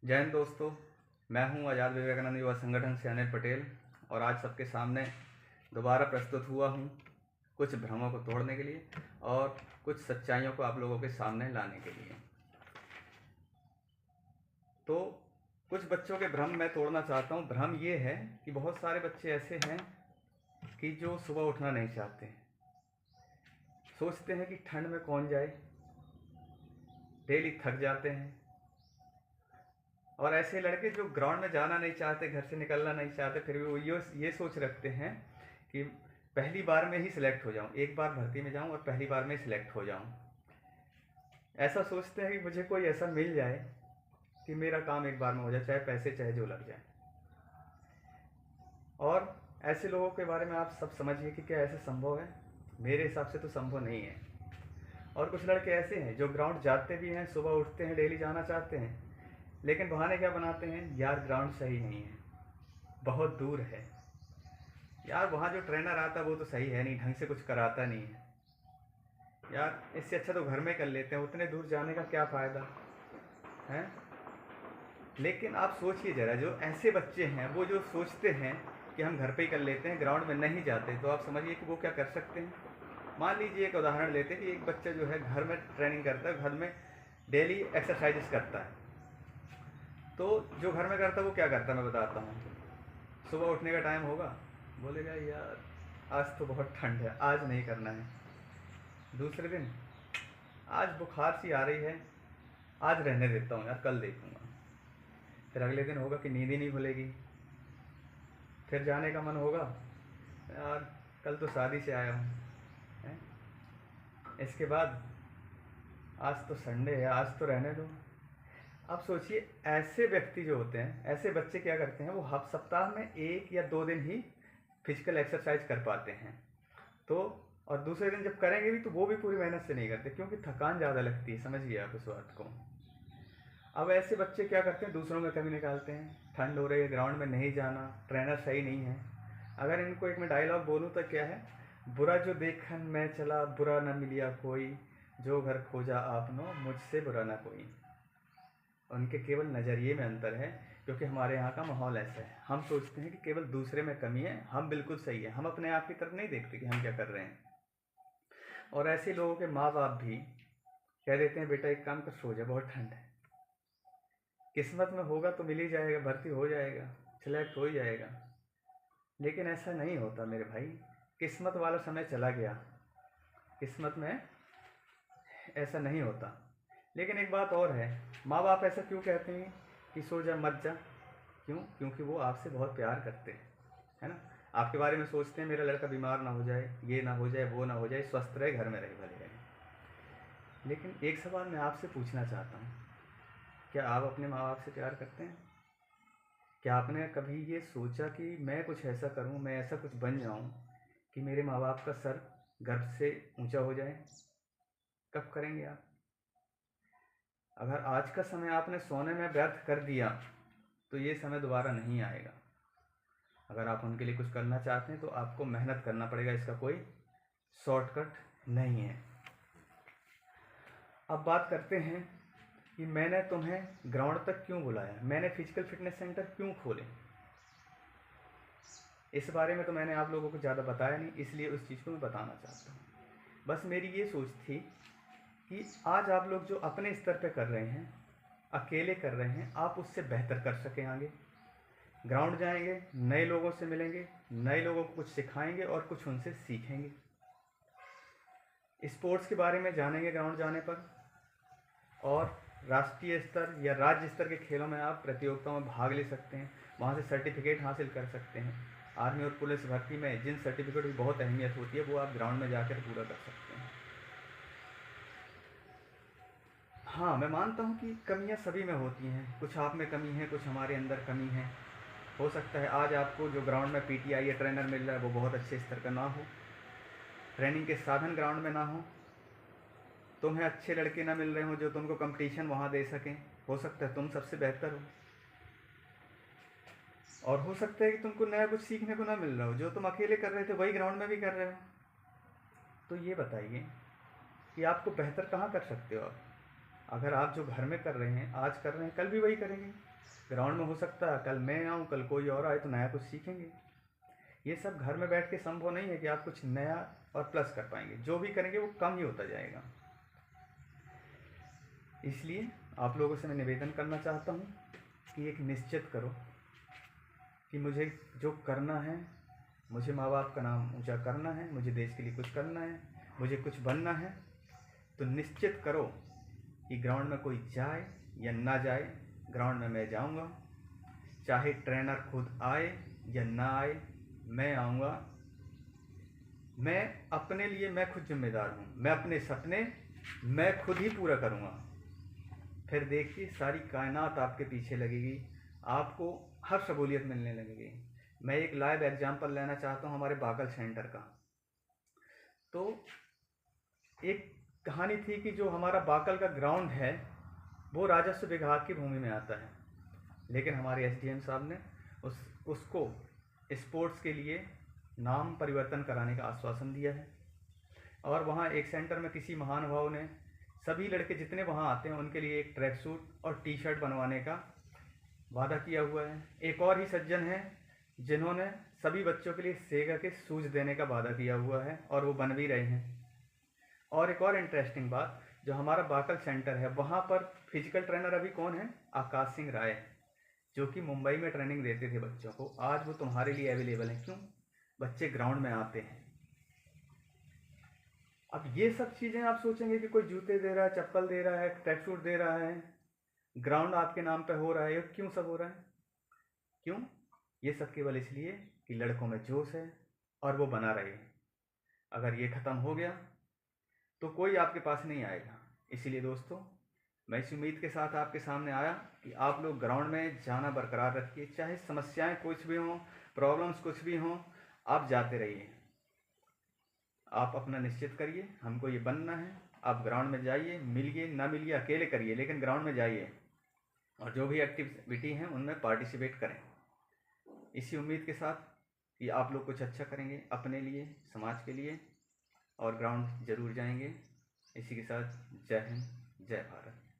जय हिंद दोस्तों। मैं हूं आज़ाद विवेकानंद युवा संगठन से अनिल पटेल और आज सबके सामने दोबारा प्रस्तुत हुआ हूं कुछ भ्रमों को तोड़ने के लिए और कुछ सच्चाइयों को आप लोगों के सामने लाने के लिए। तो कुछ बच्चों के भ्रम मैं तोड़ना चाहता हूं। भ्रम ये है कि बहुत सारे बच्चे ऐसे हैं कि जो सुबह उठना नहीं चाहते, सोचते हैं कि ठंड में कौन जाए, डेली थक जाते हैं। और ऐसे लड़के जो ग्राउंड में जाना नहीं चाहते, घर से निकलना नहीं चाहते, फिर भी वो ये सोच रखते हैं कि पहली बार में ही सिलेक्ट हो जाऊं, एक बार भर्ती में जाऊं और पहली बार में सिलेक्ट हो जाऊं। ऐसा सोचते हैं कि मुझे कोई ऐसा मिल जाए कि मेरा काम एक बार में हो जाए, चाहे पैसे चाहे जो लग जाए। और ऐसे लोगों के बारे में आप सब समझिए कि क्या ऐसे संभव है? मेरे हिसाब से तो संभव नहीं है। और कुछ लड़के ऐसे हैं जो ग्राउंड जाते भी हैं, सुबह उठते हैं, डेली जाना चाहते हैं, लेकिन बहाने क्या बनाते हैं, यार ग्राउंड सही नहीं है, बहुत दूर है, यार वहाँ जो ट्रेनर आता है वो तो सही है नहीं, ढंग से कुछ कराता नहीं है, यार इससे अच्छा तो घर में कर लेते हैं, उतने दूर जाने का क्या फ़ायदा है। लेकिन आप सोचिए ज़रा, जो ऐसे बच्चे हैं वो जो सोचते हैं कि हम घर पे ही कर लेते हैं, ग्राउंड में नहीं जाते, तो आप समझिए कि वो क्या कर सकते हैं। मान लीजिए एक उदाहरण लेते हैं कि एक बच्चा जो है घर में ट्रेनिंग करता है, घर में डेली एक्सरसाइजेस करता है। तो जो घर में करता है वो क्या करता है मैं बताता हूँ। सुबह उठने का टाइम होगा, बोलेगा यार आज तो बहुत ठंड है, आज नहीं करना है। दूसरे दिन, आज बुखार सी आ रही है, आज रहने देता हूँ यार, कल देखूँगा। फिर अगले दिन होगा कि नींद ही नहीं खुलेगी, फिर जाने का मन होगा, यार कल तो शादी से आया हूँ, हैं? इसके बाद आज तो संडे है, आज तो रहने दो। अब सोचिए, ऐसे व्यक्ति जो होते हैं, ऐसे बच्चे क्या करते हैं, वो सप्ताह में 1 या 2 दिन ही फिजिकल एक्सरसाइज कर पाते हैं। तो और दूसरे दिन जब करेंगे भी तो वो भी पूरी मेहनत से नहीं करते, क्योंकि थकान ज़्यादा लगती है। समझिए आप इस बात को। अब ऐसे बच्चे क्या करते हैं, दूसरों में कमी निकालते हैं, ठंड हो रही है, ग्राउंड में नहीं जाना, ट्रेनर सही नहीं है। अगर इनको एक मैं डायलॉग बोलूँ तो क्या है, बुरा जो देखन मैं चला, बुरा न मिलिया कोई, जो घर खोजा आपनो, मुझसे बुरा ना कोई। उनके केवल नज़रिए में अंतर है, क्योंकि हमारे यहाँ का माहौल ऐसा है, हम सोचते हैं कि केवल दूसरे में कमी है, हम बिल्कुल सही है, हम अपने आप की तरफ नहीं देखते कि हम क्या कर रहे हैं। और ऐसे लोगों के माँ बाप भी कह देते हैं बेटा एक काम कर, सो जा, बहुत ठंड है, किस्मत में होगा तो मिल ही जाएगा, भर्ती हो जाएगा, सिलेक्ट हो ही जाएगा। लेकिन ऐसा नहीं होता मेरे भाई, किस्मत वाला समय चला गया, किस्मत में ऐसा नहीं होता। लेकिन एक बात और है, माँ बाप ऐसा क्यों कहते हैं कि सो जा मत जा? क्यों? क्योंकि वो आपसे बहुत प्यार करते हैं, है ना। आपके बारे में सोचते हैं मेरा लड़का बीमार ना हो जाए, ये ना हो जाए, वो ना हो जाए, स्वस्थ रहे, घर में रहे, भले रहे। लेकिन एक सवाल मैं आपसे पूछना चाहता हूँ, क्या आप अपने माँ बाप से प्यार करते हैं? क्या आपने कभी ये सोचा कि मैं कुछ ऐसा करूँ, मैं ऐसा कुछ बन जाऊँ कि मेरे माँ बाप का सर गर्व से ऊंचा हो जाए? कब करेंगे आप? अगर आज का समय आपने सोने में व्यर्थ कर दिया तो ये समय दोबारा नहीं आएगा। अगर आप उनके लिए कुछ करना चाहते हैं तो आपको मेहनत करना पड़ेगा, इसका कोई शॉर्टकट नहीं है। अब बात करते हैं कि मैंने तुम्हें ग्राउंड तक क्यों बुलाया, मैंने फिजिकल फिटनेस सेंटर क्यों खोले। इस बारे में तो मैंने आप लोगों को ज़्यादा बताया नहीं, इसलिए उस चीज़ को मैं बताना चाहता हूँ। बस मेरी ये सोच थी कि आज आप लोग जो अपने स्तर पे कर रहे हैं, अकेले कर रहे हैं, आप उससे बेहतर कर सकें आगे। ग्राउंड जाएंगे, नए लोगों से मिलेंगे, नए लोगों को कुछ सिखाएंगे और कुछ उनसे सीखेंगे, स्पोर्ट्स के बारे में जानेंगे ग्राउंड जाने पर। और राष्ट्रीय स्तर या राज्य स्तर के खेलों में आप प्रतियोगिताओं में भाग ले सकते हैं, वहाँ से सर्टिफिकेट हासिल कर सकते हैं। आर्मी और पुलिस भर्ती में जिन सर्टिफिकेट की बहुत अहमियत होती है वो आप ग्राउंड में जाकर पूरा कर सकते हैं। हाँ, मैं मानता हूँ कि कमियाँ सभी में होती हैं, कुछ आप में कमी है, कुछ हमारे अंदर कमी है। हो सकता है आज आपको जो ग्राउंड में पीटीआई या ट्रेनर मिल रहा है वो बहुत अच्छे स्तर का ना हो, ट्रेनिंग के साधन ग्राउंड में ना हो, तुम्हें अच्छे लड़के ना मिल रहे हो जो तुमको कंपटीशन वहाँ दे सकें। हो सकता है तुम सबसे बेहतर हो, और हो सकता है कि तुमको नया कुछ सीखने को ना मिल रहा हो, जो तुम अकेले कर रहे थे वही ग्राउंड में भी कर रहे हो। तो ये बताइए कि आपको बेहतर कहाँ कर सकते हो अगर आप जो घर में कर रहे हैं, आज कर रहे हैं, कल भी वही करेंगे। ग्राउंड में हो सकता है कल मैं आऊँ, कल कोई और आए तो नया कुछ सीखेंगे। ये सब घर में बैठ के संभव नहीं है कि आप कुछ नया और प्लस कर पाएंगे। जो भी करेंगे वो कम ही होता जाएगा। इसलिए आप लोगों से मैं निवेदन करना चाहता हूँ कि एक निश्चित करो कि मुझे जो करना है, मुझे माँ बाप का नाम ऊंचा करना है, मुझे देश के लिए कुछ करना है, मुझे कुछ बनना है, तो निश्चित करो कि ग्राउंड में कोई जाए या ना जाए, ग्राउंड में मैं जाऊंगा। चाहे ट्रेनर खुद आए या ना आए, मैं आऊँगा। मैं अपने लिए मैं खुद जिम्मेदार हूँ। मैं अपने सपने मैं खुद ही पूरा करूँगा। फिर देखिए सारी कायनात आपके पीछे लगेगी, आपको हर सहूलियत मिलने लगेगी। मैं एक लाइव एग्जांपल लेना चाहता हूँ हमारे बाकल सेंटर का। तो एक कहानी थी कि जो हमारा बाकल का ग्राउंड है वो राजस्व विभाग की भूमि में आता है, लेकिन हमारे एसडीएम साहब ने उसको स्पोर्ट्स के लिए नाम परिवर्तन कराने का आश्वासन दिया है। और वहाँ एक सेंटर में किसी महानुभाव ने सभी लड़के जितने वहाँ आते हैं उनके लिए एक ट्रैक सूट और टी शर्ट बनवाने का वादा किया हुआ है। एक और ही सज्जन हैं जिन्होंने सभी बच्चों के लिए सेगा के शूज देने का वादा किया हुआ है और वो बन भी रहे हैं। और एक और इंटरेस्टिंग बात, जो हमारा बाकल सेंटर है वहाँ पर फिजिकल ट्रेनर अभी कौन है? आकाश सिंह राय, जो कि मुंबई में ट्रेनिंग देते थे बच्चों को। आज वो तुम्हारे लिए अवेलेबल है। क्यों? बच्चे ग्राउंड में आते हैं। अब ये सब चीज़ें आप सोचेंगे कि कोई जूते दे रहा है, चप्पल दे रहा है, ट्रैक सूट दे रहा है, ग्राउंड आपके नाम पे हो रहा है, ये क्यों सब हो रहा है? क्यों? ये सब केवल इसलिए कि लड़कों में जोश है और वो बना रहे। अगर ये ख़त्म हो गया तो कोई आपके पास नहीं आएगा। इसीलिए दोस्तों, मैं इस उम्मीद के साथ आपके सामने आया कि आप लोग ग्राउंड में जाना बरकरार रखिए। चाहे समस्याएं कुछ भी हों, प्रॉब्लम्स कुछ भी हों, आप जाते रहिए। आप अपना निश्चित करिए, हमको ये बनना है। आप ग्राउंड में जाइए, मिलिए ना मिलिए, अकेले करिए, लेकिन ग्राउंड में जाइए और जो भी एक्टिविटी हैं उनमें पार्टिसिपेट करें। इसी उम्मीद के साथ कि आप लोग कुछ अच्छा करेंगे अपने लिए, समाज के लिए, और ग्राउंड ज़रूर जाएंगे। इसी के साथ जय हिंद, जय भारत।